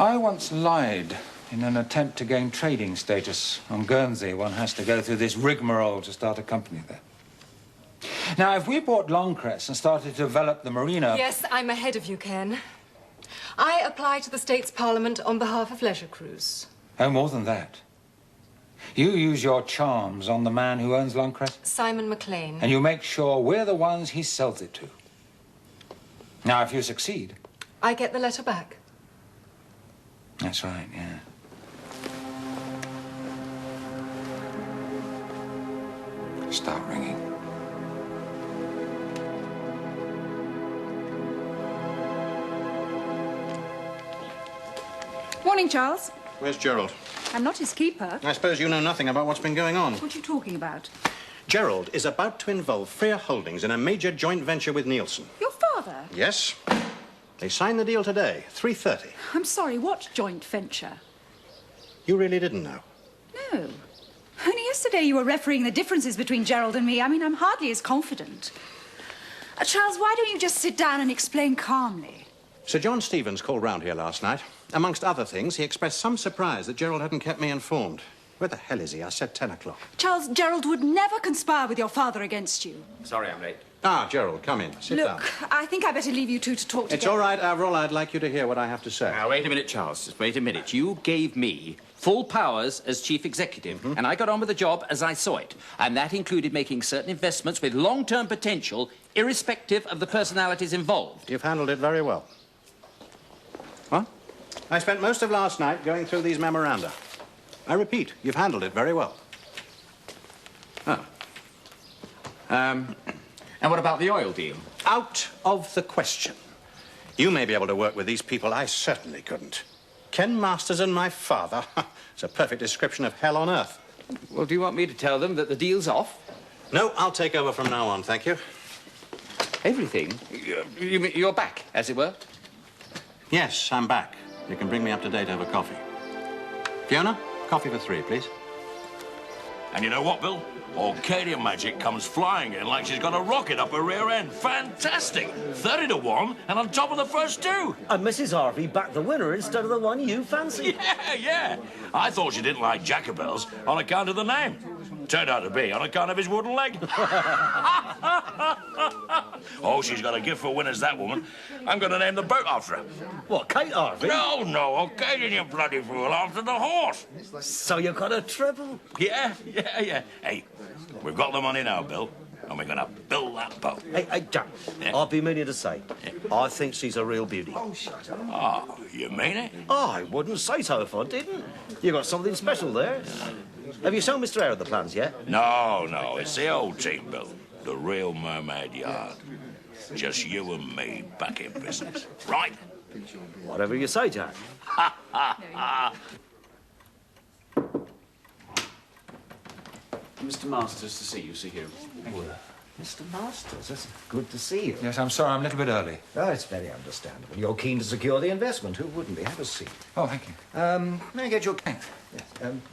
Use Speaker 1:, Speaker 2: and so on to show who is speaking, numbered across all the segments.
Speaker 1: I once lied in an attempt to gain trading status. On Guernsey, one has to go through this rigmarole to start a company there. Now, if we bought Longcrest and started to develop the marina...
Speaker 2: Yes, I'm ahead of you, Ken. I apply to the States Parliament on behalf of Leisure Cruise.
Speaker 1: Oh, more than that. You use your charms on the man who owns Longcrest?
Speaker 2: Simon MacLean.
Speaker 1: And you make sure we're the ones he sells it to. Now, if you succeed...
Speaker 2: I get the letter back.
Speaker 1: That's right, yeah. Start ringing.
Speaker 3: Morning, Charles.
Speaker 4: Where's Gerald?
Speaker 3: I'm not his keeper.
Speaker 4: I suppose you know nothing about what's been going on.
Speaker 3: What are you talking about?
Speaker 4: Gerald is about to involve Freer Holdings in a major joint venture with Nielsen.
Speaker 3: Your father?
Speaker 4: Yes. They signed the deal today, 3:30.
Speaker 3: I'm sorry, what joint venture?
Speaker 4: You really didn't know?
Speaker 3: No. Only yesterday you were refereeing the differences between Gerald and me. I mean, I'm hardly as confident. Charles, why don't you just sit down and explain calmly?
Speaker 4: Sir John Stevens called round here last night. Amongst other things, he expressed some surprise that Gerald hadn't kept me informed. Where the hell is he? I said 10 o'clock.
Speaker 3: Charles, Gerald would never conspire with your father against you.
Speaker 5: Sorry I'm late.
Speaker 4: Ah, Gerald, come in. Sit down.
Speaker 3: Look, I think I better leave you two to talk together.
Speaker 4: It's all right, Avril. I'd like you to hear what I have to say.
Speaker 5: Now, wait a minute, Charles. Just wait a minute. You gave me full powers as chief executive, and I got on with the job as I saw it. And that included making certain investments with long-term potential, irrespective of the personalities involved.
Speaker 4: You've handled it very well. What? I spent most of last night going through these memoranda. I repeat, you've handled it very well.
Speaker 5: Oh. And what about the oil deal?
Speaker 4: Out of the question. You may be able to work with these people. I certainly couldn't. Ken Masters and my father. It's a perfect description of hell on earth.
Speaker 5: Well, do you want me to tell them that the deal's off?
Speaker 4: No, I'll take over from now on, thank you.
Speaker 5: Everything? You're back, as it were?
Speaker 4: Yes, I'm back. You can bring me up to date over coffee. Fiona, coffee for 3, please.
Speaker 6: And you know what, Bill? Arcadia Magic comes flying in like she's got a rocket up her rear end. Fantastic! 30 to 1 and on top of the first 2.
Speaker 7: And Mrs. Harvey backed the winner instead of the one you fancied.
Speaker 6: Yeah. I thought she didn't like Jacobells on account of the name. Turned out to be on account of his wooden leg. Oh, she's got a gift for winners, that woman. I'm going to name the boat after her.
Speaker 7: What, Kate Harvey?
Speaker 6: No, Arcadian, you bloody fool, after the horse.
Speaker 7: So you got a treble?
Speaker 6: Yeah. Hey, we've got the money now, Bill, and we're going to build that boat.
Speaker 7: Hey, Jack,
Speaker 6: Yeah.
Speaker 7: I'll be meaning to say, I think she's a real beauty.
Speaker 6: Oh, you mean it?
Speaker 7: I wouldn't say so if I didn't. You got something special there. Have you shown Mr. Eyre the plans yet?
Speaker 6: No, it's the old team, Bill. The real Mermaid Yard. Just you and me back in business, right?
Speaker 7: Whatever you say, Jack.
Speaker 5: Mr. Masters to see you, Sir Hugh.
Speaker 8: Mr. Masters, it's good to see you.
Speaker 1: Yes, I'm sorry, I'm a little bit early.
Speaker 8: Oh, it's very understandable. You're keen to secure the investment. Who wouldn't be? Have a seat.
Speaker 1: Oh, thank you.
Speaker 8: May I get your... Yes,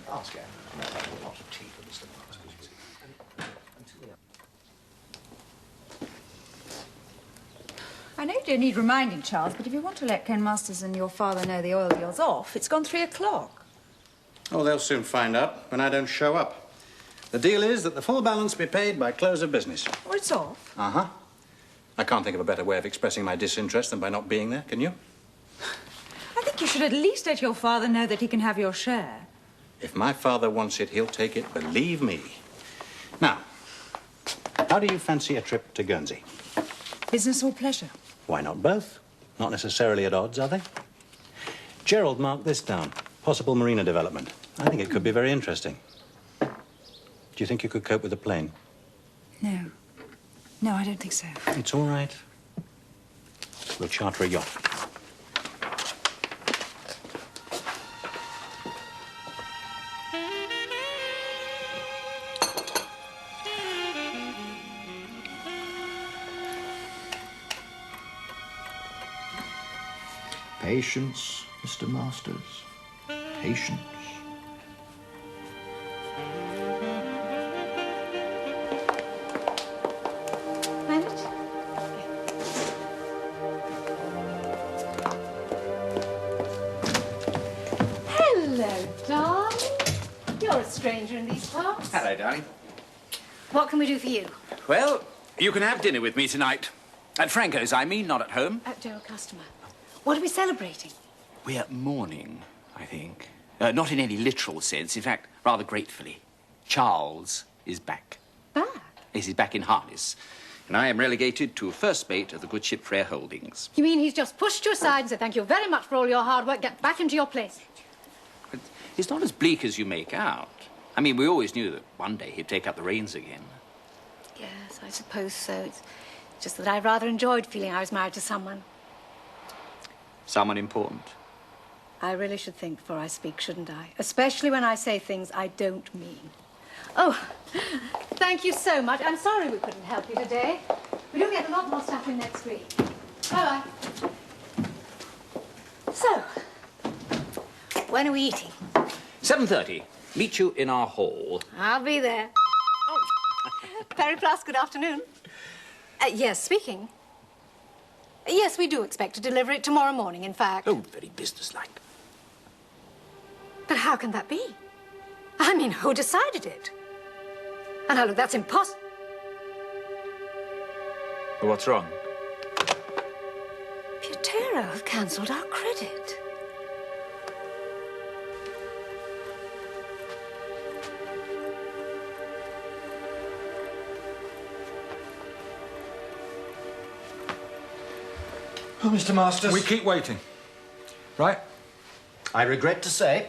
Speaker 8: ask Anne. No, a lot of tea for Mr. Masters.
Speaker 3: I know you don't need reminding, Charles, but if you want to let Ken Masters and your father know the oil deal's off, it's gone 3 o'clock.
Speaker 4: Oh, they'll soon find out when I don't show up. The deal is that the full balance be paid by close of business.
Speaker 3: Oh, it's off?
Speaker 4: Uh-huh. I can't think of a better way of expressing my disinterest than by not being there, can you?
Speaker 3: I think you should at least let your father know that he can have your share.
Speaker 4: If my father wants it, he'll take it, believe me. Now, how do you fancy a trip to Guernsey?
Speaker 3: Business or pleasure?
Speaker 4: Why not both? Not necessarily at odds, are they? Gerald marked this down. Possible marina development. I think it could be very interesting. Do you think you could cope with a plane?
Speaker 3: No. No, I don't think so.
Speaker 4: It's all right. We'll charter a yacht.
Speaker 8: Patience, Mr. Masters. Patience.
Speaker 5: Hello, darling.
Speaker 3: What can we do for you?
Speaker 5: Well, you can have dinner with me tonight. At Franco's, I mean, not at home.
Speaker 3: Dear customer. What are we celebrating?
Speaker 5: We're mourning, I think. Not in any literal sense, in fact, rather gratefully. Charles is back.
Speaker 3: Back?
Speaker 5: Yes, he's back in harness. And I am relegated to first mate of the good ship Frere Holdings.
Speaker 3: You mean he's just pushed you aside and said, thank you very much for all your hard work, get back into your place?
Speaker 5: But it's not as bleak as you make out. I mean, we always knew that one day he'd take up the reins again.
Speaker 3: Yes, I suppose so. It's just that I rather enjoyed feeling I was married to someone.
Speaker 5: Someone important.
Speaker 3: I really should think before I speak, shouldn't I? Especially when I say things I don't mean. Oh, thank you so much. I'm sorry we couldn't help you today. We do get a lot more stuff in next week. Bye-bye. So, when are we eating?
Speaker 5: 7:30. Meet you in our hall.
Speaker 3: I'll be there. Oh, Periplus, good afternoon. Yes, speaking. Yes, we do expect to deliver it tomorrow morning, in fact.
Speaker 5: Oh, very businesslike.
Speaker 3: But how can that be? I mean, who decided it? And now, look, that's impossible.
Speaker 5: What's wrong?
Speaker 3: Butero have cancelled our credit.
Speaker 8: Oh, Mr. Masters.
Speaker 1: We keep waiting. Right?
Speaker 8: I regret to say,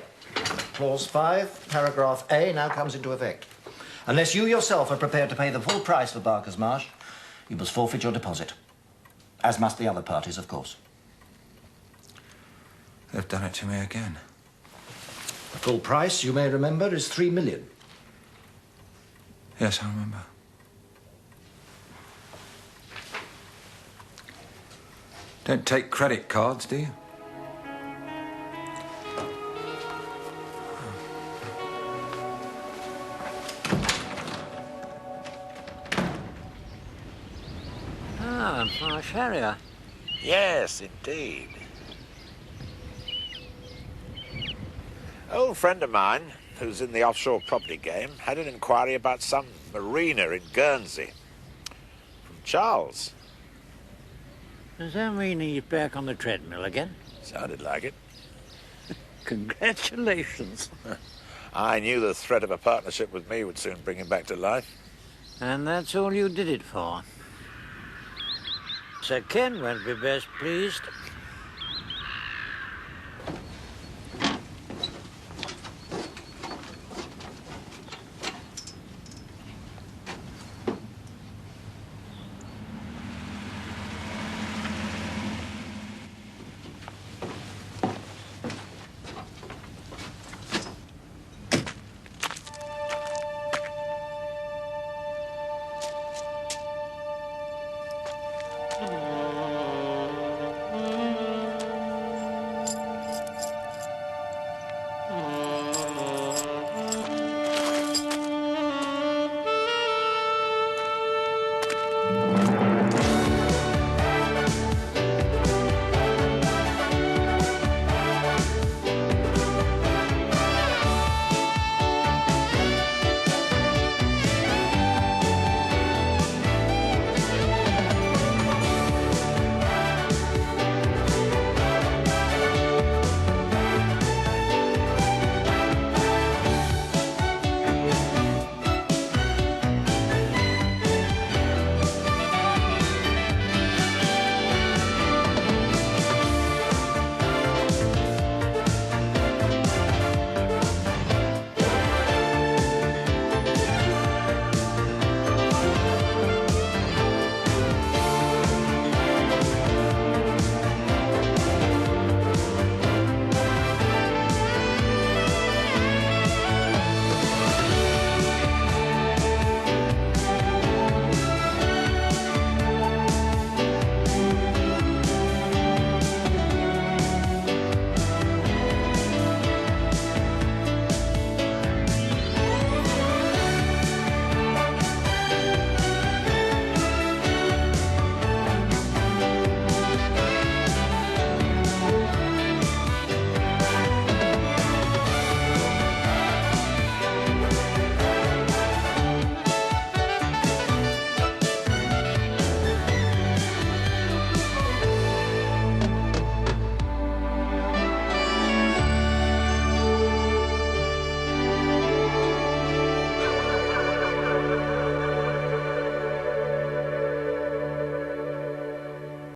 Speaker 8: Clause 5, Paragraph A now comes into effect. Unless you yourself are prepared to pay the full price for Barker's Marsh, you must forfeit your deposit. As must the other parties, of course.
Speaker 1: They've done it to me again.
Speaker 8: The full price, you may remember, is $3 million.
Speaker 1: Yes, I remember. Don't take credit cards, do you?
Speaker 9: Ah, Marsh Harrier.
Speaker 10: Yes, indeed. Old friend of mine, who's in the offshore property game, had an inquiry about some marina in Guernsey. From Charles.
Speaker 9: Does that mean he's back on the treadmill again?
Speaker 10: Sounded like it.
Speaker 9: Congratulations.
Speaker 10: I knew the threat of a partnership with me would soon bring him back to life.
Speaker 9: And that's all you did it for? Sir Ken won't be best pleased.